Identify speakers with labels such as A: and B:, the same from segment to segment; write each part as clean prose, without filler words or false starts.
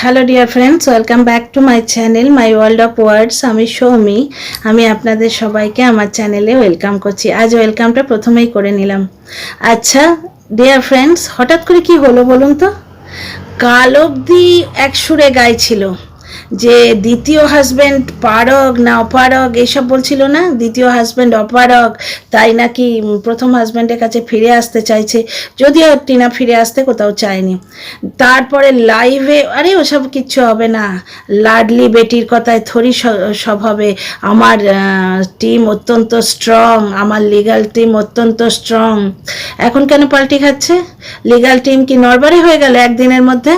A: Hello dear friends, welcome back to my channel my world of words. আমি সৌমি। আমি আপনাদের সবাইকে আমার চ্যানেলে ওয়েলকাম করছি। আজ ওয়েলকামটা প্রথমেই করে নিলাম। আচ্ছা ডিয়ার ফ্রেন্ডস, হঠাৎ করে কি হলো বলুন তো? কাল অবধি এক সুরে গাইছিল যে দ্বিতীয় হাজব্যান্ড পারক না অপারক এইসব বলছিল না, দ্বিতীয় হাজব্যান্ড অপারক, তাই নাকি প্রথম হাজব্যান্ডের কাছে ফিরে আসতে চাইছে, যদিও টিনা ফিরে আসতে কোথাও চায়নি। তারপরে লাইভে আরে ওসব কিচ্ছু হবে না, লাডলি বেটির কথায় থরি সব হবে, আমার টিম অত্যন্ত স্ট্রং, আমার লিগ্যাল টিম অত্যন্ত স্ট্রং। এখন কেন পাল্টি খাচ্ছে? লিগ্যাল টিম কি নড়বড়ে হয়ে গেল একদিনের মধ্যে?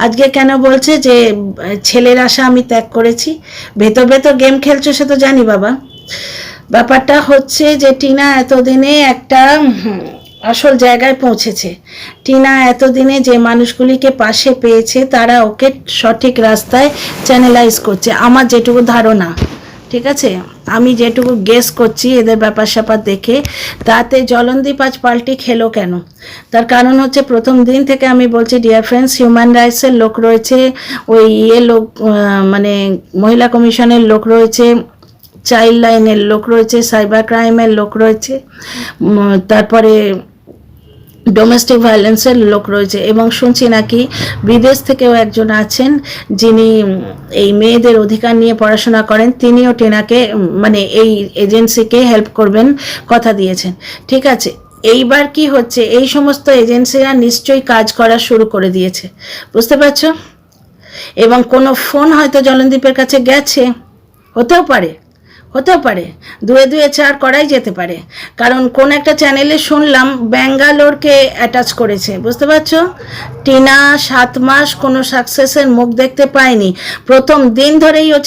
A: আজকে কেন বলছে যে ছেলের আশা আমি ত্যাগ করেছি? ভেতর ভেতর গেম খেলছো সে তো জানি বাবা। ব্যাপারটা হচ্ছে যে টিনা এতদিনে একটা আসল জায়গায় পৌঁছেছে। টিনা এতদিনে যে মানুষগুলিকে পাশে পেয়েছে তারা ওকে সঠিক রাস্তায় চ্যানেলাইজ করছে, আমার যেটুকু ধারণা। ঠিক আছে, আমি যেটুকু গেস করছি এদের ব্যাপার স্যাপার দেখে, তাতে জলনদীপ আজ পাল্টি খেলো কেন? তার কারণ হচ্ছে প্রথম দিন থেকে আমি বলছি ডিয়ার ফ্রেন্ডস, হিউম্যান রাইটসের লোক রয়েছে, ওই লোক মানে মহিলা কমিশনের লোক রয়েছে, চাইল্ড লাইনের লোক রয়েছে, সাইবার ক্রাইমের লোক রয়েছে, তারপরে ডোমেস্টিক ভায়োলেন্সের লোক রয়েছে, এবং শুনছি নাকি বিদেশ থেকেও একজন আছেন যিনি এই মেয়েদের অধিকার নিয়ে পড়াশোনা করেন, তিনিও টিনাকে মানে এই এজেন্সিকে হেল্প করবেন কথা দিয়েছেন। ঠিক আছে, এইবার কি হচ্ছে, এই সমস্ত এজেন্সিরা নিশ্চয়ই কাজ করা শুরু করে দিয়েছে, বুঝতে পারছো? এবং কোনো ফোন হয়তো জলনদীপের কাছে গেছে, হতেও পারে, হতেও পারে, দুয়ে দুয়ে চার করাই যেতে পারে। কারণ কোন একটা চ্যানেলে শুনলাম ব্যাঙ্গালোরকে অ্যাটাচ করেছে, বুঝতে পারছো? টিনা 7 মাস কোনো সাকসেসের মুখ দেখতে পায়নি। প্রথম দিন ধরেই ও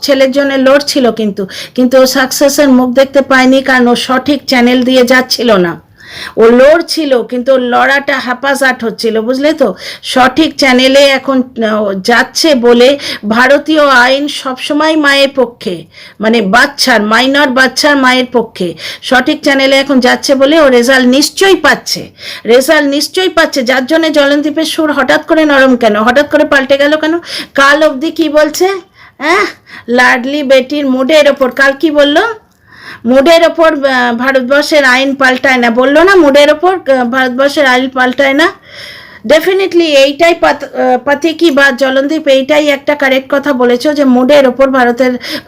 A: ছেলের জন্য লড়ছিল, কিন্তু ও সাকসেসের মুখ দেখতে পায়নি, কারণ ও সঠিক চ্যানেল দিয়ে যাচ্ছিল না। ও লড়ছিল কিন্তু লড়াটা হাপাজাট হচ্ছিল, বুঝলে তো? সঠিক চ্যানেলে এখন যাচ্ছে বলে ভারতীয় আইন সবসময় মায়ের পক্ষে, মানে বাচ্চার মাইনর বাচ্চার মায়ের পক্ষে। সঠিক চ্যানেলে এখন যাচ্ছে বলে ও রেজাল্ট নিশ্চয়ই পাচ্ছে, যার জন্য জলনদীপের সুর হঠাৎ করে নরম কেন, হঠাৎ করে পাল্টে গেল কেন? কাল অবধি কি বলছে? লাডলি বেটির মুডের ওপর, কাল কি বললো? মুডের ওপর ভারতবর্ষের আইন পাল্টায় না, বললো না? মুডের ওপর ভারতবর্ষের আইন পাল্টায় না। ডেফিনেটলি এইটাই পাতিকি বা জলনদীপ এইটাই একটা কারেক্ট কথা বলেছো যে মুডের ওপর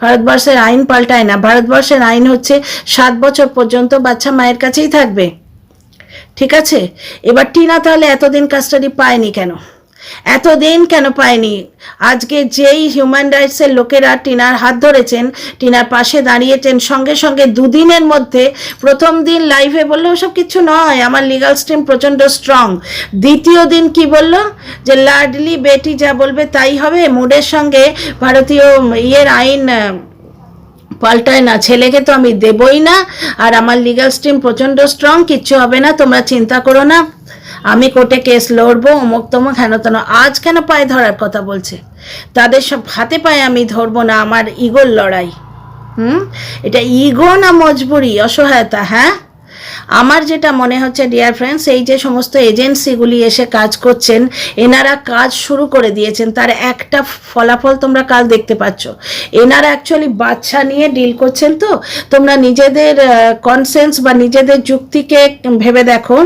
A: ভারতবর্ষের আইন পাল্টায় না। ভারতবর্ষের আইন হচ্ছে 7 বছর পর্যন্ত বাচ্চা মায়ের কাছেই থাকবে। ঠিক আছে, এবার টিনা তাহলে এতদিন কাস্টাডি পায়নি কেন? এতদিন কেন পায়নি? আজকে যেই হিউম্যান রাইটসের লোকেরা টিনার হাত ধরেছেন, টিনার পাশে দাঁড়িয়েছেন, সঙ্গে সঙ্গে দুদিনের মধ্যে, প্রথম দিন লাইভে বললো ওসব কিছু নয়, আমার লিগাল স্ট্রিম প্রচণ্ড স্ট্রং। দ্বিতীয় দিন কি বললো? যে লাডলি বেটি যা বলবে তাই হবে, মুডের সঙ্গে ভারতীয় আইন পাল্টায় না, ছেলেকে তো আমি দেবই না, আর আমার লিগাল স্ট্রিম প্রচণ্ড স্ট্রং, কিচ্ছু হবে না, তোমরা চিন্তা করো না, আমি কোর্টে কেস লড়বো, অমুক তমুক হেন তেন। আজ কেন পায়ে ধরার কথা বলছে? তাদের সব হাতে পায়ে আমি ধরবো না, আমার ইগোর লড়াই। এটা ইগো না মজবুরি, অসহায়তা? হ্যাঁ, আমার যেটা মনে হচ্ছে ডিয়ার ফ্রেন্ডস, এই যে সমস্ত এজেন্সিগুলি এসে কাজ করছেন, এনারা কাজ শুরু করে দিয়েছেন, তার একটা ফলাফল তোমরা কাল দেখতে পাচ্ছ। এনারা অ্যাকচুয়ালি বাচ্চা নিয়ে ডিল করছেন। তো তোমরা নিজেদের কনসেন্স বা নিজেদের যুক্তিকে ভেবে দেখো,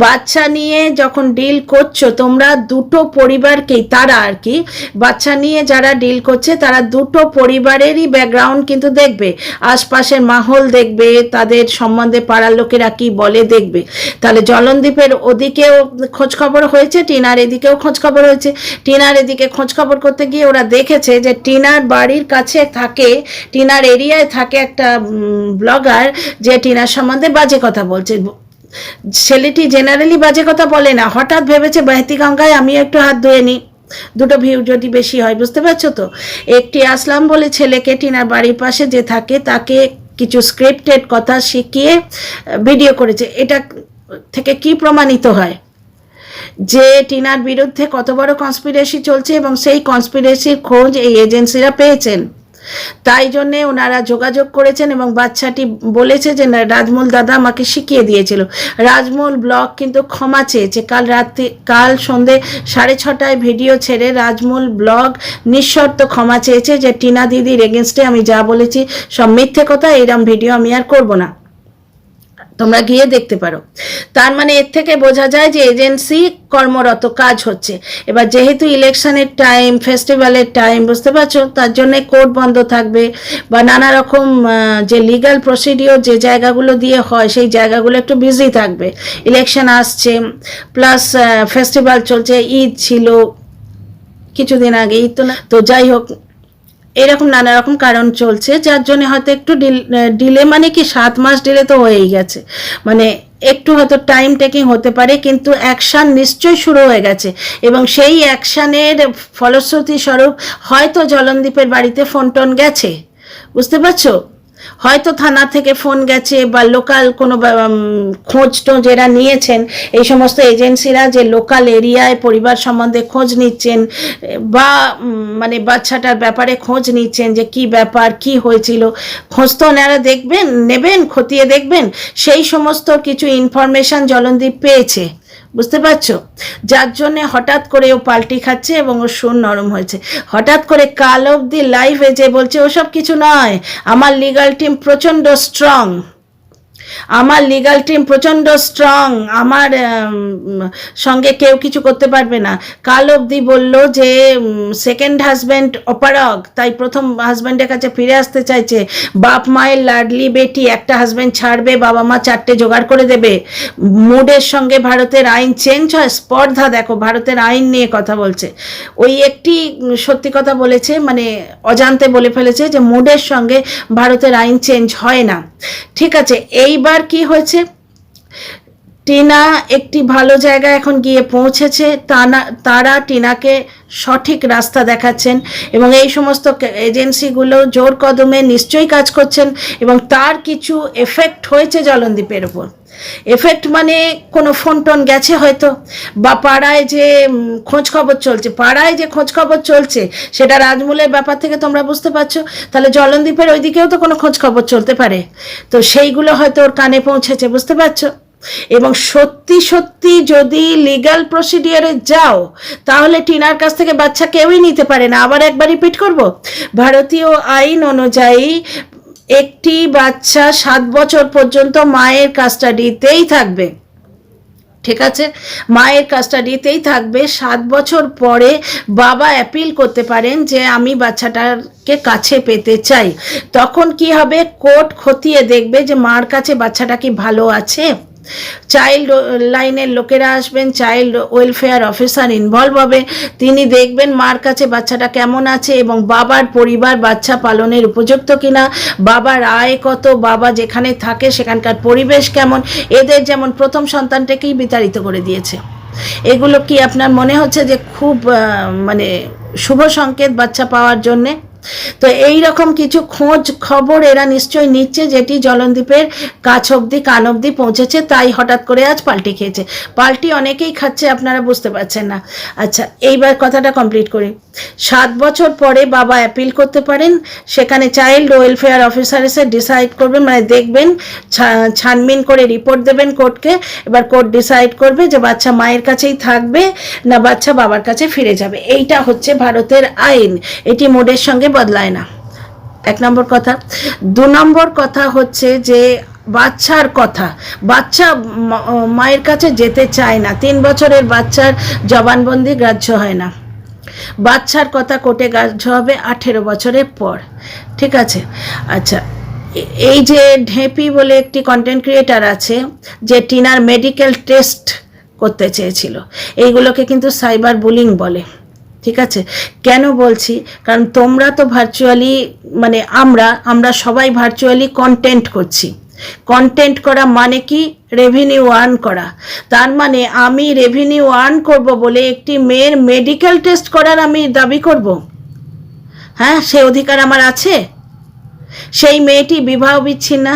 A: বাচ্চা নিয়ে যখন ডিল করছো তোমরা দুটো পরিবারকেই, তারা আর কি বাচ্চা নিয়ে যারা ডিল করছে তারা দুটো পরিবারেরই ব্যাকগ্রাউন্ড কিন্তু দেখবে, আশপাশের মাহল দেখবে, তাদের সম্বন্ধে পাড়ার লোকেরা কি বলে দেখবে। তাহলে জলনদীপের ওদিকেও খোঁজ খবর হয়েছে, টিনার এদিকেও খোঁজ খবর হয়েছে। টিনার এদিকে খোঁজ খবর করতে গিয়ে ওরা দেখেছে যে টিনার বাড়ির কাছে থাকে, টিনার এরিয়ায় থাকে একটা ব্লগার যে টিনার সম্বন্ধে বাজে কথা বলছে। ছেলেটি জেনারেলি বাজে কথা বলে না, হঠাৎ ভেবেছে বাহতি গঙ্গায় আমি একটু হাত ধুয়ে নিই, দুটো ভিউ যদি বেশি হয়, বুঝতে পারছো তো? একটি আসলাম বলে ছেলেকে টিনার বাড়ির পাশে যে থাকে তাকে কিছু স্ক্রিপ্টেড কথা শিখিয়ে ভিডিও করেছে। এটা থেকে কি প্রমাণিত হয় যে টিনার বিরুদ্ধে কত বড় কনস্পিরেসি চলছে, এবং সেই কনস্পিরেসির খোঁজ এই এজেন্সিরা পেয়েছেন। তাই জন্যে ওনারা যোগাযোগ করেছেন এবং বাচ্চাটি বলেছে যে না, রাজমৌল দাদা আমাকে শিখিয়ে দিয়েছিল। রাজমৌল ব্লগ কিন্তু ক্ষমা চেয়েছে। কাল সন্ধে 6:30 ভিডিও ছেড়ে রাজমৌল ব্লগ নিঃশর্ত ক্ষমা চেয়েছে যে টিনা দিদির এগেনস্টে আমি যা বলেছি সব মিথ্যে কথা, এরম ভিডিও আমি আর করব না, তোমরা গিয়ে দেখতে পারো। তার মানে এর থেকে বোঝা যায় যে এজেন্সি কর্মরত, কাজ হচ্ছে। এবার যেহেতু ইলেকশনের টাইম, ফেস্টিভ্যালের টাইম, বুঝতে পারছো, তার জন্য কোর্ট বন্ধ থাকবে বা নানা রকম যে লিগ্যাল প্রসিডিওর যে জায়গাগুলো দিয়ে হয় সেই জায়গাগুলো একটু বিজি থাকবে। ইলেকশন আসছে, প্লাস ফেস্টিভ্যাল চলছে, ঈদ ছিল কিছুদিন আগে, ঈদ তো না, তো যাই হোক এরকম নানা রকম কারণ চলছে, যার জন্য হয়তো একটু ডিলে, মানে কি 7 মাস ডিলে তো হয়েই গেছে, মানে একটু হয়তো টাইম টেকিং হতে পারে, কিন্তু অ্যাকশান নিশ্চয়ই শুরু হয়ে গেছে এবং সেই অ্যাকশানের ফলশ্রুতি স্বরূপ হয়তো জলনদীপের বাড়িতে ফোন টোন গেছে, বুঝতে পারছো, হয়তো থানা থেকে ফোন গেছে বা লোকাল কোনো খোঁজ টোজ এরা নিয়েছেন, এই সমস্ত এজেন্সিরা যে লোকাল এরিয়ায় পরিবার সম্বন্ধে খোঁজ নিচ্ছেন বা মানে বাচ্চাটার ব্যাপারে খোঁজ নিচ্ছেন যে কি ব্যাপার, কি হয়েছিল, খোঁজ তো ওনারা নেবেন, খতিয়ে দেখবেন, সেই সমস্ত কিছু ইনফরমেশন জলনদীপ পেয়েছে, বুঝতে পারছো, যার জন্যে হঠাৎ করে ও পাল্টি খাচ্ছে এবং ও সুর নরম হয়েছে। হঠাৎ করে কাল অবধি লাইভে যে বলছে ওসব কিছু নয়, আমার লিগাল টিম প্রচণ্ড স্ট্রং, আমার লিগাল টিম প্রচণ্ড স্ট্রং, আমার সঙ্গে কেউ কিছু করতে পারবে না। কাল অবধি বলল যে সেকেন্ড হাজব্যান্ড অপারগ, তাই প্রথম হাজব্যান্ডের কাছে ফিরে আসতে চাইছে, বাপ মায়ের লাডলি বেটি, একটা হাজব্যান্ড ছাড়বে, বাবা মা 4টে জোগাড় করে দেবে। মুডের সঙ্গে ভারতের আইন চেঞ্জ হয়, স্পর্ধা দেখো, ভারতের আইন নিয়ে কথা বলছে। ওই একটি সত্যি কথা বলেছে, মানে অজান্তে বলে ফেলেছে যে মুডের সঙ্গে ভারতের আইন চেঞ্জ হয় না। ঠিক আছে, এইবার কি হয়েছে, টিনা একটি ভালো জায়গায় এখন গিয়ে পৌঁছেছে, তারা টিনাকে সঠিক রাস্তা দেখাচ্ছেন এবং এই সমস্ত এজেন্সিগুলো জোর কদমে নিশ্চয়ই কাজ করছেন এবং তার কিছু এফেক্ট হয়েছে জলনদীপের উপর। এফেক্ট মানে কোনো ফোন টোন গেছে হয়তো, বা পাড়ায় যে খোঁজ খবর চলছে, সেটা রাজমৌলের ব্যাপার থেকে তোমরা বুঝতে পারছো, তাহলে জলনদীপের ওইদিকেও তো কোনো খোঁজ খবর চলতে পারে, তো সেইগুলো হয়তো ওর কানে পৌঁছেছে, বুঝতে পারছো। এবং সত্যি সত্যি যদি লিগ্যাল প্রসিডিওরে যাও তাহলে টিনার কাছ থেকে বাচ্চা কেউই নিতে পারে না। আবার একবার রিপিট করব, ভারতীয় আইন অনুযায়ী একটি বাচ্চা 7 বছর পর্যন্ত মায়ের কাস্টাডিতেই থাকবে, ঠিক আছে, মায়ের কাস্টাডিতেই থাকবে। 7 বছর পরে বাবা অ্যাপিল করতে পারেন যে আমি বাচ্চাটাকে কাছে পেতে চাই, তখন কি হবে, কোর্ট খতিয়ে দেখবে যে মার কাছে বাচ্চাটা কি ভালো আছে। চাইল্ড লাইনের লোকেরা আসবেন, চাইল্ড ওয়েলফেয়ার অফিসার ইনভলভ হবে, তিনি দেখবেন মার কাছে বাচ্চাটা কেমন আছে এবং বাবার পরিবার বাচ্চা পালনের উপযুক্ত কিনা, বাবার আয় কত, বাবা যেখানে থাকে সেখানকার পরিবেশ কেমন। এদের যেমন প্রথম সন্তানটাকেই বিতাড়িত করে দিয়েছে, এগুলো কি আপনার মনে হচ্ছে যে খুব মানে শুভ সংকেত বাচ্চা পাওয়ার জন্যে? তো এই রকম কিছু খোঁজ খবর এরা নিশ্চয়ই নিচ্ছে, যেটি জলনদীপের কাছ অবধি, কান অবধি পৌঁছেছে, তাই হঠাৎ করে আজ পাল্টি খেয়েছে। পাল্টি অনেকেই খাচ্ছে, আপনারা বুঝতে পারছেন না। আচ্ছা, এইবার কথাটা কমপ্লিট করি। 7 বছর পরে বাবা অ্যাপিল করতে পারেন, সেখানে চাইল্ড ওয়েলফেয়ার অফিসার এসে ডিসাইড করবেন, মানে দেখবেন, ছানবিন করে রিপোর্ট দেবেন কোর্টকে, এবার কোর্ট ডিসাইড করবে যে বাচ্চা মায়ের কাছেই থাকবে না বাচ্চা বাবার কাছে ফিরে যাবে। এইটা হচ্ছে ভারতের আইন, এটি মোডের সঙ্গে বদলায় না, 1 নম্বর কথা। 2 নম্বর কথা হচ্ছে যে বাচ্চার কথা, বাচ্চা মায়ের কাছে যেতে চায় না, 3 বছরের বাচ্চার জবানবন্দি গ্রাহ্য হয় না, বাচ্চার কথা কোর্টে গ্রাহ্য হবে 18 বছরের পর, ঠিক আছে। আচ্ছা, এই যে ঢেপি বলে একটি কন্টেন্ট ক্রিয়েটার আছে যে টিনার মেডিকেল টেস্ট করতে চেয়েছিল, এইগুলোকে কিন্তু সাইবার বুলিং বলে, ঠিক আছে। কেন বলছি, কারণ তোমরা তো ভার্চুয়ালি, মানে আমরা সবাই ভার্চুয়ালি কন্টেন্ট করছি। কন্টেন্ট করা মানে কি, রেভিনিউ আর্ন করা। তার মানে আমি রেভিনিউ আর্ন করব বলে একটি মেয়ের মেডিকেল টেস্ট করার আমি দাবি করব? হ্যাঁ, সে অধিকার আমার আছে? সেই মেয়েটি বিবাহ বিচ্ছিন্না,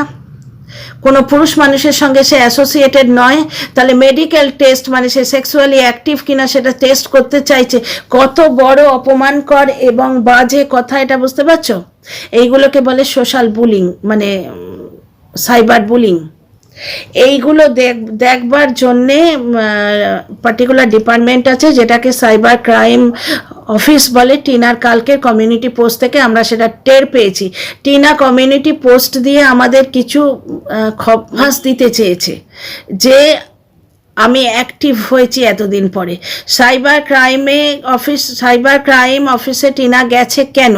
A: কোনো পুরুষ মানুষের সঙ্গে সে অ্যাসোসিয়েটেড নয়, তাহলে মেডিকেল টেস্ট মানে সে সেক্সুয়ালি অ্যাক্টিভ কিনা সেটা টেস্ট করতে চাইছে। কত বড় অপমানকর এবং বাজে কথা এটা, বুঝতে পারছো? এইগুলোকে বলে সোশ্যাল বুলিং, মানে সাইবার বুলিং। এইগুলো দেখবার জন্যে পার্টিকুলার ডিপার্টমেন্ট আছে যেটাকে সাইবার ক্রাইম অফিস বলে। টিনার কালকের কমিউনিটি পোস্ট থেকে আমরা সেটা টের পেয়েছি। টিনা কমিউনিটি পোস্ট দিয়ে আমাদের কিছু খবরাস দিতে চেয়েছে যে আমি অ্যাক্টিভ হয়েছি এতদিন পরে। সাইবার ক্রাইম অফিসে টিনা গেছে কেন?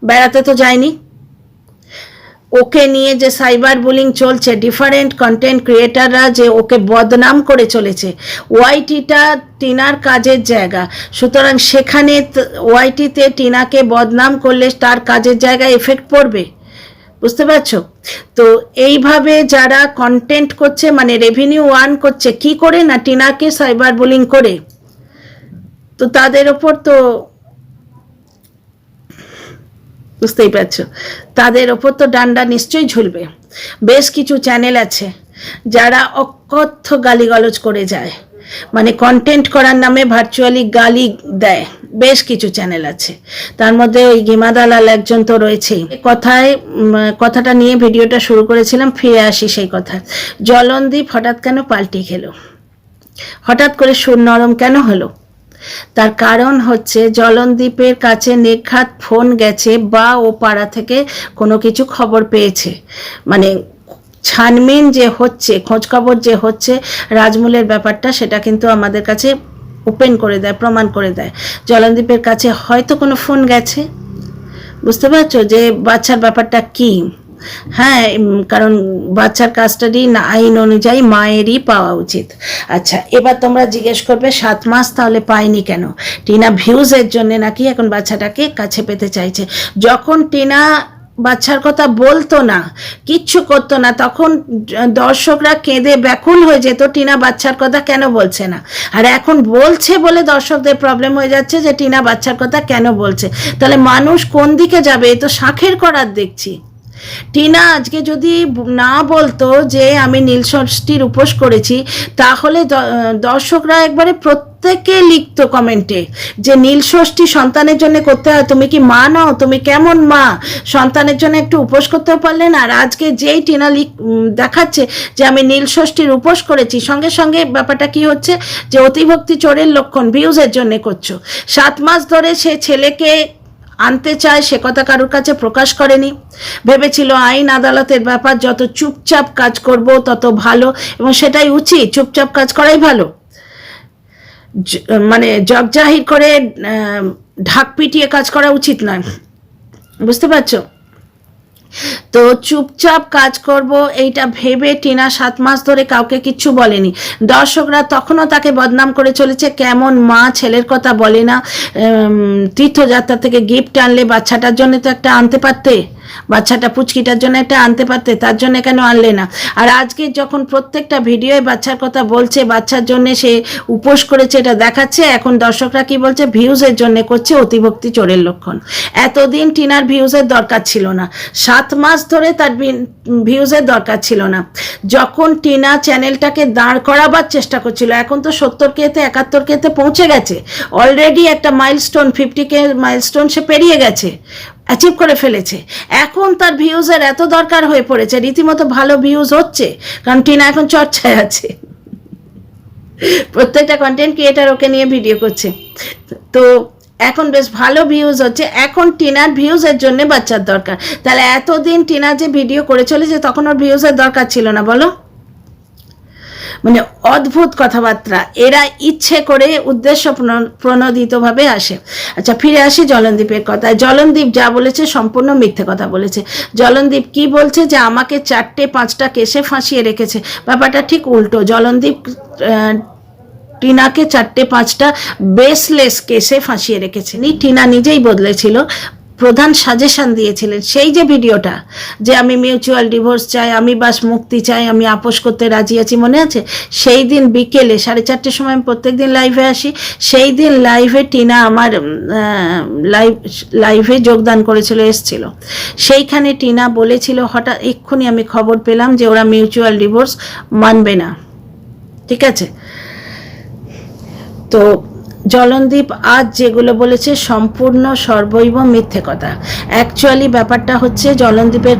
A: বেড়াতে তো যায়নি। ওকে নিয়ে যে সাইবার বুলিং চলছে, ডিফারেন্ট কন্টেন্ট ক্রিয়েটাররা যে ওকে বদনাম করে চলেছে, ওয়াইটিটা টিনার কাজের জায়গা, সুতরাং সেখানে ওয়াইটিতে টিনাকে বদনাম করলে তার কাজের জায়গায় এফেক্ট পড়বে, বুঝতে পারছো? তো এইভাবে যারা কন্টেন্ট করছে, মানে রেভিনিউ আর্ন করছে কি করে? না টিনাকে সাইবার বুলিং করে। তো তাদের ওপর তো বুঝতেই পারছো, তাদের ওপর তো ডান্ডা নিশ্চয়ই ঝুলবে। বেশ কিছু চ্যানেল আছে যারা অকথ্য গালিগালজ করে যায়, মানে কন্টেন্ট করার নামে ভার্চুয়ালি গালি দেয়। বেশ কিছু চ্যানেল আছে, তার মধ্যে ওই গিমা দালাল একজন তো রয়েছেই। কথাটা নিয়ে ভিডিওটা শুরু করেছিলাম, ফিরে আসি সেই কথা। জলনদীপ হঠাৎ কেন পাল্টি খেলো? হঠাৎ করে সুর নরম কেন হলো? তার কারণ হচ্ছে জলনদীপের কাছে নির্ঘাত ফোন গেছে বা ও পাড়া থেকে কোনো কিছু খবর পেয়েছে। মানে ছানবিন যে হচ্ছে, খোঁজখবর যে হচ্ছে রাজমূলের ব্যাপারটা, সেটা কিন্তু আমাদের কাছে ওপেন করে দেয়, প্রমাণ করে দেয়। জলনদীপের কাছে হয়তো কোনো ফোন গেছে, বুঝতে পারছো যে বাচ্চার ব্যাপারটা কি। হ্যাঁ, কারণ বাচ্চার কাস্টাডি আইন অনুযায়ী মায়েরই পাওয়া উচিত। আচ্ছা, এবার তোমরা জিজ্ঞেস করবে 7 মাস তাহলে পায়নি কেন? টিনা ভিউজের জন্য নাকি এখন বাচ্চাটাকে কাছে পেতে চাইছে। যখন টিনা বাচ্চার কথা বলতো না, কিচ্ছু করতো না, তখন দর্শকরা কেঁদে ব্যাকুল হয়ে যেত টিনা বাচ্চার কথা কেন বলছে না। আর এখন বলছে বলে দর্শকদের প্রবলেম হয়ে যাচ্ছে যে টিনা বাচ্চার কথা কেন বলছে। তাহলে মানুষ কোন দিকে যাবে? এ তো শাঁখের করার দেখছি। টিনা আজকে যদি না বলতো যে আমি নীলষষ্ঠীর উপোস করেছি, তাহলে দর্শকরা একবারে প্রত্যেকে লিখতো কমেন্টে যে নীলষষ্ঠী সন্তানের জন্য করতে হয়, তুমি কি মা নাও? তুমি কেমন মা? সন্তানের জন্য একটু উপোস করতেও পারলে না। আর আজকে যেই টিনা দেখাচ্ছে যে আমি নীলষষ্ঠীর উপোস করেছি, সঙ্গে সঙ্গে ব্যাপারটা কি হচ্ছে যে অতিভক্তি চোরের লক্ষণ, ভিউজের জন্য করছো। 7 মাস ধরে সে ছেলেকে আনতে চায়, সে কথা কারোর কাছে প্রকাশ করেনি। ভেবেছিল আইন আদালতের ব্যাপার, যত চুপচাপ কাজ করব তত ভালো, এবং সেটাই উচিত, চুপচাপ কাজ করাই ভালো। মানে জগজাহির করে ঢাক পিটিয়ে কাজ করা উচিত নয়, বুঝতে পারছো? তো চুপচাপ কাজ করব এইটা ভেবে টিনা 7 মাস ধরে কাউকে কিচ্ছু বলেনি। দর্শকরা তখনও তাকে বদনাম করে চলেছে, কেমন মা, ছেলের কথা বলে না, তীর্থযাত্রা থেকে গিফট আনলে বাচ্চাটার জন্য তো একটা আনতে পারতে, বাচ্চাটা পুচকিটার জন্য একটা আনতে পারতে, তার জন্য কেন আনলে না? আর আজকে যখন প্রত্যেকটা ভিডিওয়ে বাচ্চার কথা বলছে, বাচ্চার জন্য সে উপোস করেছে এটা দেখাচ্ছে, এখন দর্শকরা কি বলছে? ভিউজের জন্য করছে, অতিভক্তি চোরের লক্ষণ। এতদিন টিনার ভিউজের দরকার ছিল না, 7 মাস ধরে তার ভিউজের দরকার ছিল না। যখন টিনা চ্যানেলটাকে দাঁড় করাবার চেষ্টা করছিল, এখন তো 70K-তে 71K-তে পৌঁছে গেছে অলরেডি, একটা মাইলস্টোন 50K মাইলস্টোন সে পেরিয়ে গেছে, অ্যাচিভ করে ফেলেছে। এখন তার ভিউজের এত দরকার হয়ে পড়েছে, রীতিমতো ভালো ভিউজ হচ্ছে, কারণ টিনা এখন চর্চায় আছে, প্রত্যেকটা কন্টেন্ট ক্রিয়েটার ওকে নিয়ে ভিডিও করছে, তো এখন বেশ ভালো ভিউজ হচ্ছে। এখন টিনার ভিউজের জন্য বাচ্চার দরকার। তাহলে এতদিন টিনা যে ভিডিও করে চলেছে, তখন ওর ভিউজের দরকার ছিল না, বলো? মানে অদ্ভুত কথাবার্তা, এরা ইচ্ছে করে উদ্দেশ্য প্রণোদিতভাবে আসে। আচ্ছা, ফিরে আসি জলনদীপের কথায়। জলনদীপ যা বলেছে সম্পূর্ণ মিথ্যে কথা বলেছে। জলনদীপ কি বলছে যে আমাকে 4-5টা কেসে ফাঁসিয়ে রেখেছে, ব্যাপারটা ঠিক উল্টো। জলনদীপ টিনাকে 4-5টা বেসলেস কেসে ফাঁসিয়ে রেখেছেন। টিনা নিজেই বদলেছিল, প্রধান সাজেশন দিয়েছিলেন। সেই যে ভিডিওটা যে আমি মিউচুয়াল ডিভোর্স চাই, আমি বাস মুক্তি চাই, আমি আপোষ করতে রাজি আছি, মনে আছে? সেই দিন বিকেলে 4:30টার সময় আমি প্রত্যেক দিন লাইভে আসি, সেই দিন লাইভে টিনা আমার লাইভে যোগদান করেছিল, এসছিল। সেইখানে টিনা বলেছিল, হঠাৎ এক্ষুনি আমি খবর পেলাম যে ওরা মিউচুয়াল ডিভোর্স মানবে না, ঠিক আছে? তো জলনদীপ আজ যেগুলো বলেছে সম্পূর্ণ সর্বৈব মিথ্যে কথা। অ্যাকচুয়ালি ব্যাপারটা হচ্ছে জলনদীপের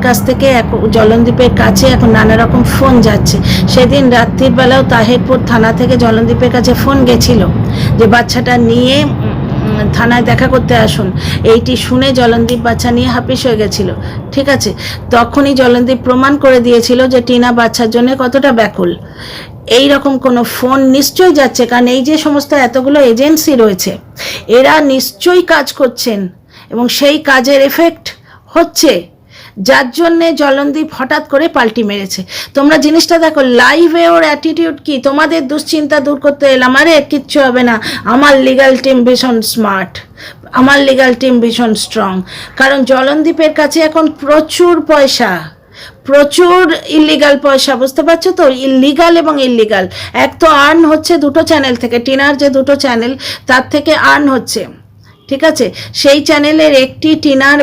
A: কাছে এখন নানা রকম ফোন যাচ্ছে। সেদিন রাত্রির বেলাও তাহিরপুর থানা থেকে জলনদীপের কাছে ফোন গেছিল যে বাচ্চাটা নিয়ে থানায় দেখা করতে আসুন। এইটি শুনে জলনদীপ বাচ্চা নিয়ে হাপিস হয়ে গেছিল, ঠিক আছে। তখনই জলনদীপ প্রমাণ করে দিয়েছিল যে টিনা বাচ্চার জন্য কতটা ব্যাকুল। এই রকম কোনো ফোন নিশ্চয়ই যাচ্ছে, কারণ এই যে সমস্ত এতগুলো এজেন্সি রয়েছে এরা নিশ্চয়ই কাজ করছেন এবং সেই কাজের এফেক্ট হচ্ছে, যার জন্যে জলনদীপ হঠাৎ করে পাল্টি মেরেছে। তোমরা জিনিসটা দেখো, লাইভে ওর অ্যাটিটিউড কি, তোমাদের দুশ্চিন্তা দূর করতে এলাম, আরে কিচ্ছু হবে না, আমার লিগ্যাল টিম ভীষণ স্মার্ট, আমার লিগ্যাল টিম ভীষণ স্ট্রং। কারণ জলনদীপের কাছে এখন প্রচুর পয়সা, প্রচুর ইলিগাল পয়সা, বুঝতে পারছো তো, ইলিগাল এবং ইলিগাল। এক তো আর্ন হচ্ছে দুটো চ্যানেল থেকে, টিনার যে দুটো চ্যানেল তার থেকে আর্ন হচ্ছে, ঠিক আছে। সেই চ্যানেলের একটি টিনার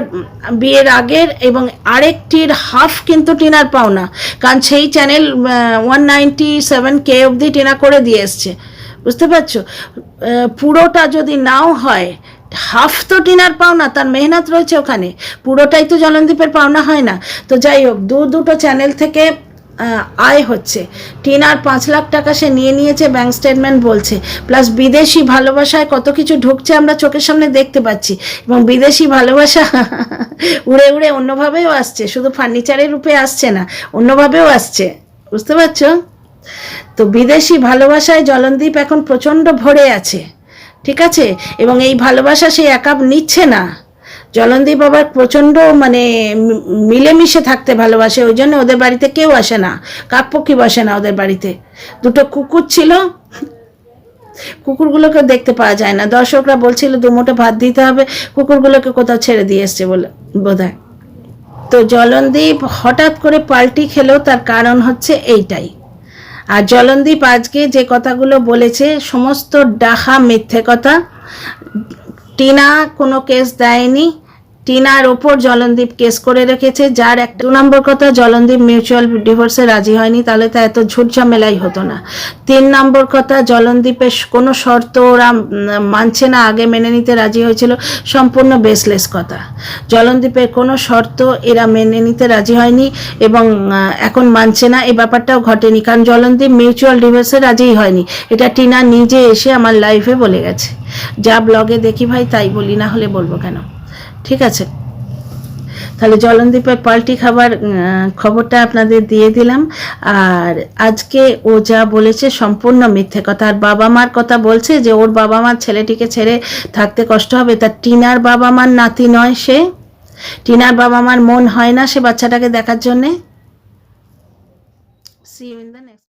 A: বিয়ের আগের এবং আরেকটির হাফ কিন্তু টিনার পাওনা, কারণ সেই চ্যানেল 197K অবধি টিনা করে দিয়ে এসছে, বুঝতে পারছো। পুরোটা যদি নাও হয়, হাফ তো টিনার পাওনা, তার মেহনত রয়েছে ওখানে, পুরোটাই তো জলনদীপের পাওনা হয় না। তো যাই হোক, দুটো চ্যানেল থেকে আয় হচ্ছে। টিনার 5 লাখ টাকা সে নিয়ে নিয়েছে, ব্যাংক স্টেটমেন্ট বলছে, প্লাস বিদেশি ভালোবাসায় কত কিছু ঢুকছে আমরা চোখের সামনে দেখতে পাচ্ছি। এবং বিদেশি ভালোবাসা উড়ে উড়ে অন্যভাবেও আসছে, শুধু ফার্নিচারের রূপে আসছে না, অন্যভাবেও আসছে, বুঝতে পারছো। তো বিদেশি ভালোবাসায় জলনদীপ এখন প্রচণ্ড ভরে আছে, ঠিক আছে। এবং এই ভালোবাসা সে একা নিচ্ছে না, জলনদীপ আবার প্রচণ্ড মানে মিলেমিশে থাকতে ভালোবাসে, ওই জন্য ওদের বাড়িতে কেউ আসে না, কাকপক্ষী বসে না ওদের বাড়িতে। দুটো কুকুর ছিল, কুকুরগুলোকে দেখতে পাওয়া যায় না, দর্শকরা বলছিল 2 মুঠো ভাত দিতে হবে, কুকুরগুলোকে কোথাও ছেড়ে দিয়ে এসছে বলে বোধহয়। তো জলনদীপ হঠাৎ করে পাল্টি খেলো, তার কারণ হচ্ছে এইটাই। আর জলনদীপ আজকে যে কথাগুলো বলেছে সমস্ত ডাহা মিথ্যে কথা। টিনা কোনো কেস দেয়নি, টিনার ওপর জলনদীপ কেস করে রেখেছে, যার 2 নম্বর কথা, জলনদীপ মিউচুয়াল ডিভোর্সে রাজি হয়নি, তাহলে তো এত ঝুট ঝামেলাই হতো না। 3 নম্বর কথা, জলনদীপের কোনো শর্ত ওরা মানছে না, আগে মেনে নিতে রাজি হয়েছিল, সম্পূর্ণ বেসলেস কথা। জলনদীপের কোনো শর্ত এরা মেনে নিতে রাজি হয়নি এবং এখন মানছে না, এই ব্যাপারটাও ঘটেনি, কারণ জলনদীপ মিউচুয়াল ডিভোর্সে রাজিই হয়নি। এটা টিনা নিজে এসে আমার লাইফে বলে গেছে, যা ব্লগে দেখি ভাই তাই বলি, না হলে বলবো কেন, ঠিক আছে। তাহলে জলনদীপের পাল্টি খাবার খবরটা আপনাদের দিয়ে দিলাম। আর আজকে ও যা বলেছে সম্পূর্ণ মিথ্যে কথা। আর বাবা মার কথা বলছে যে ওর বাবা মার ছেলেটিকে ছেড়ে থাকতে কষ্ট হবে, তা টিনার বাবা মার নাতি নয় সে? টিনার বাবা মার মন হয় না সে বাচ্চাটাকে দেখার জন্যে? See you in the next